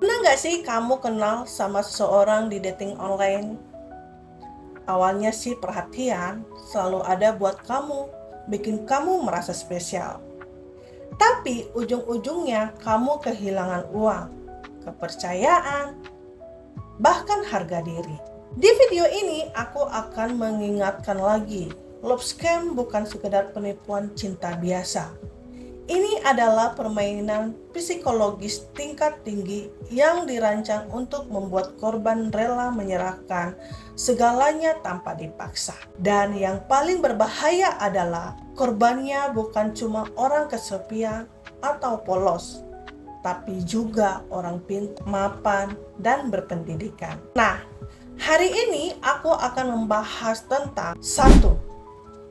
Pernah nggak sih kamu kenal sama seseorang di dating online? Awalnya sih perhatian selalu ada buat kamu, bikin kamu merasa spesial. Tapi ujung-ujungnya kamu kehilangan uang, kepercayaan, bahkan harga diri. Di video ini aku akan mengingatkan lagi, love scam bukan sekedar penipuan cinta biasa. Ini adalah permainan psikologis tingkat tinggi yang dirancang untuk membuat korban rela menyerahkan segalanya tanpa dipaksa. Dan yang paling berbahaya adalah korbannya bukan cuma orang kesepian atau polos, tapi juga orang pintar, mapan, dan berpendidikan. Nah, hari ini aku akan membahas tentang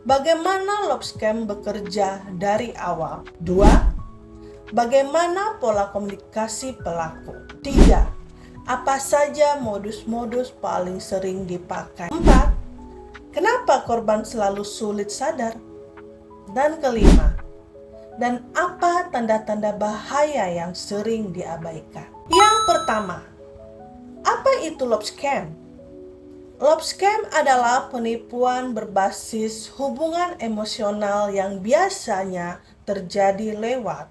bagaimana love scam bekerja dari awal. 2. Bagaimana pola komunikasi pelaku. 3. Apa saja modus-modus paling sering dipakai. 4. Kenapa korban selalu sulit sadar. Dan kelima, dan apa tanda-tanda bahaya yang sering diabaikan. Yang pertama, apa itu love scam? Love scam adalah penipuan berbasis hubungan emosional yang biasanya terjadi lewat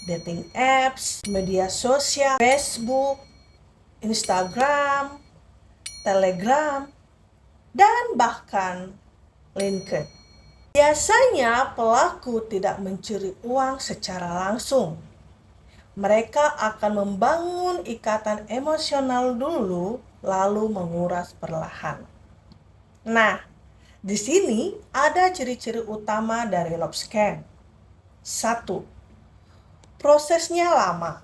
dating apps, media sosial, Facebook, Instagram, Telegram, dan bahkan LinkedIn. Biasanya pelaku tidak mencuri uang secara langsung. Mereka akan membangun ikatan emosional dulu, lalu menguras perlahan. Nah, di sini ada ciri-ciri utama dari love scam. 1. Prosesnya lama.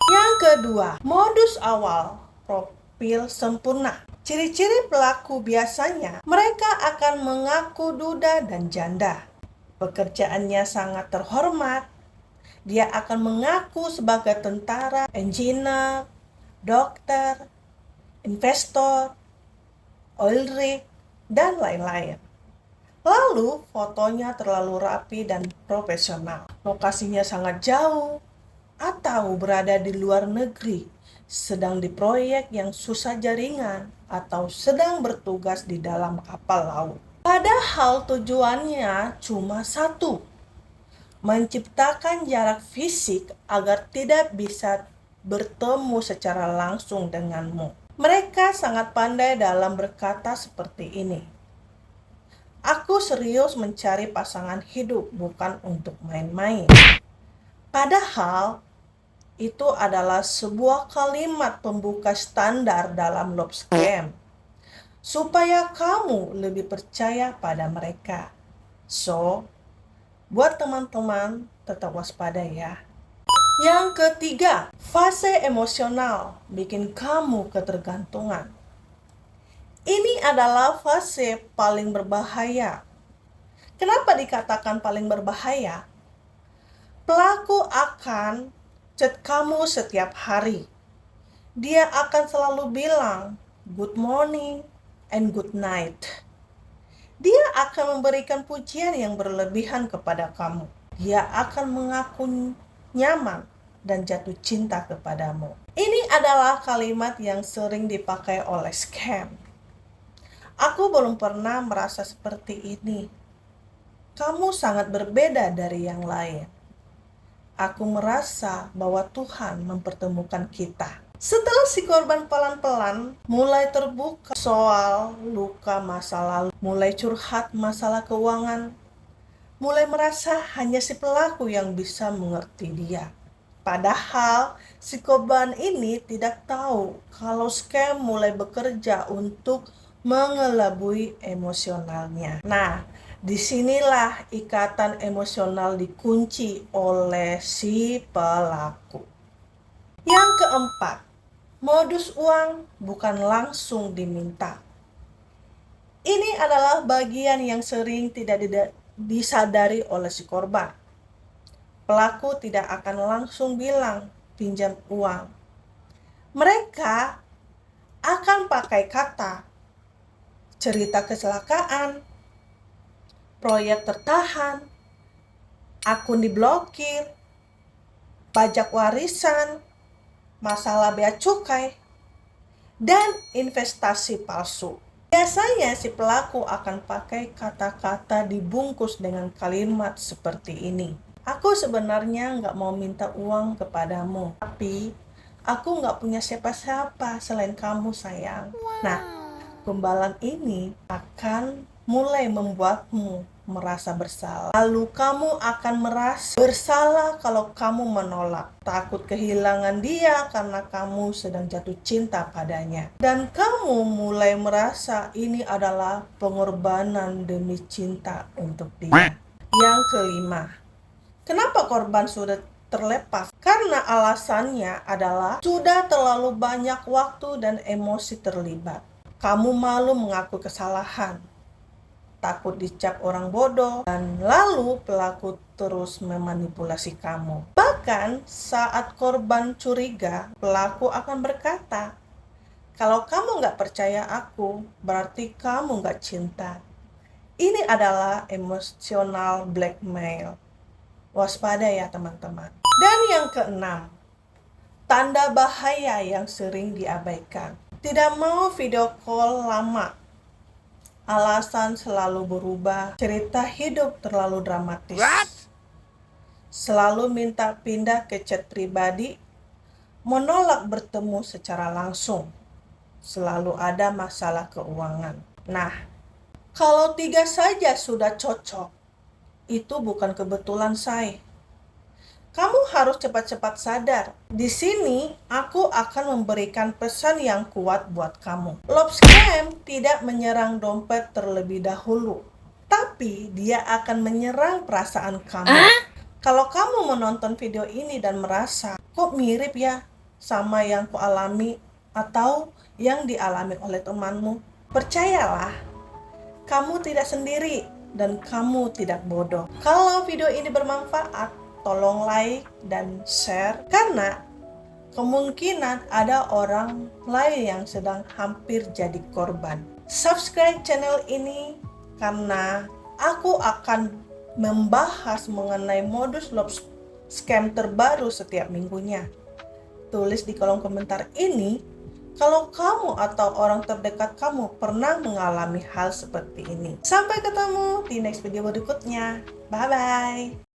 Yang kedua, modus awal, profil sempurna. Ciri-ciri pelaku biasanya, mereka akan mengaku duda dan janda. Pekerjaannya sangat terhormat. Dia akan mengaku sebagai tentara, engineer, dokter, investor, oil rig, dan lain-lain. Lalu fotonya terlalu rapi dan profesional. Lokasinya sangat jauh atau berada di luar negeri, sedang di proyek yang susah jaringan, atau sedang bertugas di dalam kapal laut. Padahal tujuannya cuma satu, menciptakan jarak fisik agar tidak bisa bertemu secara langsung denganmu. Mereka sangat pandai dalam berkata seperti ini. Aku serius mencari pasangan hidup, bukan untuk main-main. Padahal itu adalah sebuah kalimat pembuka standar dalam love scam, supaya kamu lebih percaya pada mereka. So, buat teman-teman, tetap waspada ya. Yang ketiga, fase emosional bikin kamu ketergantungan. Ini adalah fase paling berbahaya. Kenapa dikatakan paling berbahaya? Pelaku akan chat kamu setiap hari. Dia akan selalu bilang, good morning and good night. Dia akan memberikan pujian yang berlebihan kepada kamu. Dia akan mengaku nyaman dan jatuh cinta kepadamu. Ini adalah kalimat yang sering dipakai oleh scam. Aku belum pernah merasa seperti ini. Kamu sangat berbeda dari yang lain. Aku merasa bahwa Tuhan mempertemukan kita. Setelah si korban pelan-pelan mulai terbuka soal luka masa lalu, mulai curhat masalah keuangan, mulai merasa hanya si pelaku yang bisa mengerti dia. Padahal si korban ini tidak tahu kalau scam mulai bekerja untuk mengelabui emosionalnya. Nah, disinilah ikatan emosional dikunci oleh si pelaku. Yang keempat, modus uang bukan langsung diminta. Ini adalah bagian yang sering tidak disadari oleh si korban. Pelaku tidak akan langsung bilang pinjam uang. Mereka akan pakai kata cerita kecelakaan, proyek tertahan, akun diblokir, pajak warisan, masalah bea cukai, dan investasi palsu. Biasanya si pelaku akan pakai kata-kata dibungkus dengan kalimat seperti ini. Aku sebenarnya nggak mau minta uang kepadamu, tapi aku nggak punya siapa-siapa selain kamu, sayang. Nah, gombalan ini akan mulai membuatmu merasa bersalah. Lalu kamu akan merasa bersalah kalau kamu menolak, takut kehilangan dia karena kamu sedang jatuh cinta padanya. Dan kamu mulai merasa ini adalah pengorbanan demi cinta untuk dia. Yang kelima, kenapa korban sudah terlepas? Karena alasannya adalah sudah terlalu banyak waktu dan emosi terlibat. Kamu malu mengaku kesalahan, takut dicap orang bodoh, dan lalu pelaku terus memanipulasi kamu. Bahkan saat korban curiga, pelaku akan berkata, kalau kamu nggak percaya aku, berarti kamu nggak cinta. Ini adalah emotional blackmail. Waspada ya teman-teman. Dan yang keenam, tanda bahaya yang sering diabaikan. Tidak mau video call lama. Alasan selalu berubah, cerita hidup terlalu dramatis. Selalu minta pindah ke chat pribadi, menolak bertemu secara langsung. Selalu ada masalah keuangan. Nah, kalau 3 saja sudah cocok, itu bukan kebetulan, say. Kamu harus cepat-cepat sadar. Di sini, aku akan memberikan pesan yang kuat buat kamu. Love scam tidak menyerang dompet terlebih dahulu, tapi dia akan menyerang perasaan kamu. Kalau kamu menonton video ini dan merasa, kok mirip ya sama yang kualami atau yang dialami oleh temanmu, percayalah, kamu tidak sendiri dan kamu tidak bodoh. Kalau video ini bermanfaat, tolong like dan share karena kemungkinan ada orang lain yang sedang hampir jadi korban. Subscribe channel ini karena aku akan membahas mengenai modus love scam terbaru setiap minggunya. Tulis di kolom komentar ini kalau kamu atau orang terdekat kamu pernah mengalami hal seperti ini. Sampai ketemu di next video berikutnya. Bye-bye.